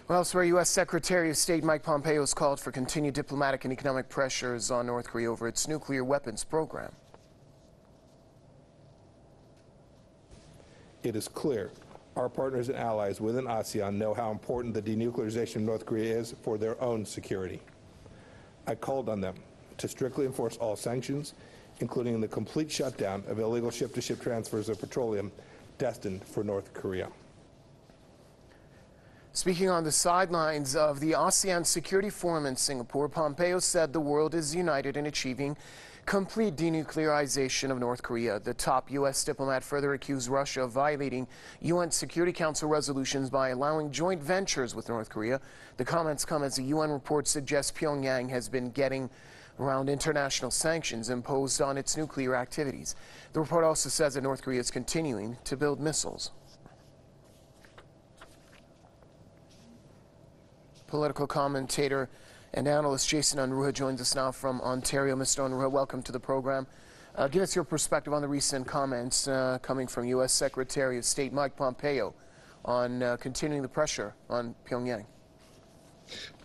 Well, elsewhere, U.S. Secretary of State Mike Pompeo has called for continued diplomatic and economic pressures on North Korea over its nuclear weapons program. It is clear our partners and allies within ASEAN know how important the denuclearization of North Korea is for their own security. I called on them to strictly enforce all sanctions, including the complete shutdown of illegal ship-to-ship transfers of petroleum destined for North Korea. Speaking on the sidelines of the ASEAN Security Forum in Singapore, Pompeo said the world is united in achieving complete denuclearization of North Korea. The top U.S. diplomat further accused Russia of violating UN Security Council resolutions by allowing joint ventures with North Korea. The comments come as a UN report suggests Pyongyang has been getting around international sanctions imposed on its nuclear activities. The report also says that North Korea is continuing to build missiles. Political commentator and analyst Jason Unruhe joins us now from Ontario. Mr. Unruhe, welcome to the program. Give us your perspective on the recent comments coming from U.S. Secretary of State Mike Pompeo on continuing the pressure on Pyongyang.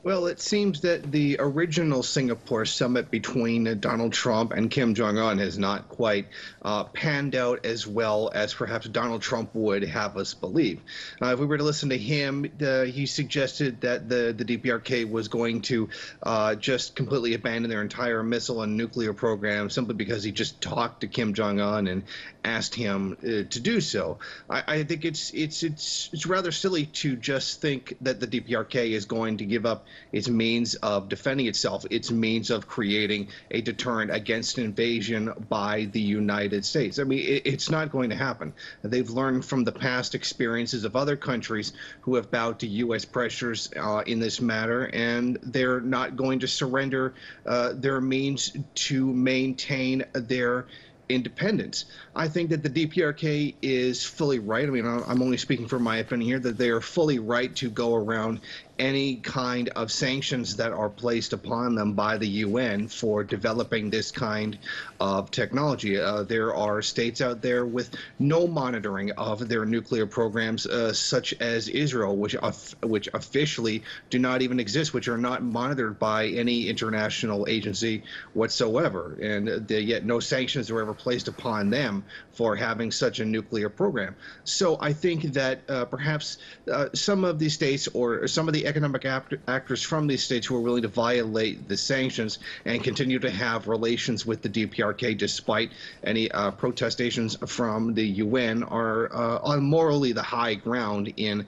Well, it seems that the original Singapore summit between Donald Trump and Kim Jong-un has not quite panned out as well as perhaps Donald Trump would have us believe. If we were to listen to him, he suggested that the DPRK was going to just completely abandon their entire missile and nuclear program simply because he just talked to Kim Jong-un and asked him to do so. I think it's rather silly to just think that the DPRK is going to give up its means of defending itself, its means of creating a deterrent against an invasion by the United States. I mean, it's not going to happen. They've learned from the past experiences of other countries who have bowed to U.S. pressures in this matter, and they're not going to surrender their means to maintain their independence. I think that the DPRK is fully right. I mean, I'm only speaking for my opinion here, that they are fully right to go around any kind of sanctions that are placed upon them by the UN for developing this kind of technology. There are states out there with no monitoring of their nuclear programs, such as Israel, which officially do not even exist, which are not monitored by any international agency whatsoever, and yet no sanctions are ever placed upon them for having such a nuclear program. So I think that perhaps some of these states or some of the economic actors from these states who are willing to violate the sanctions and continue to have relations with the DPRK despite any protestations from the UN are on morally the high ground in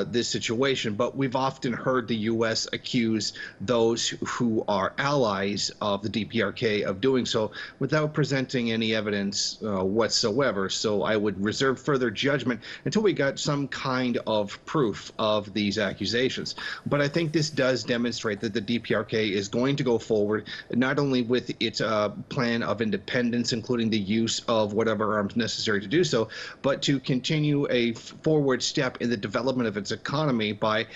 this situation. But we've often heard the U.S. accuse those who are allies of the DPRK of doing so without presenting any evidence whatsoever. So I would reserve further judgment until we got some kind of proof of these accusations. But I think this does demonstrate that the DPRK is going to go forward not only with its plan of independence, including the use of whatever arms necessary to do so, but to continue a forward step in the development of its economy by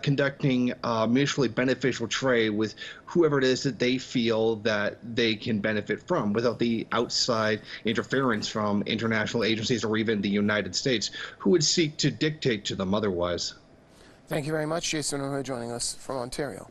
conducting mutually beneficial trade with whoever it is that they feel that they can benefit from without the outside interference from international agencies or even the United States, who would seek to dictate to them otherwise. Thank you very much, Jason Unruhe, joining us from Ontario.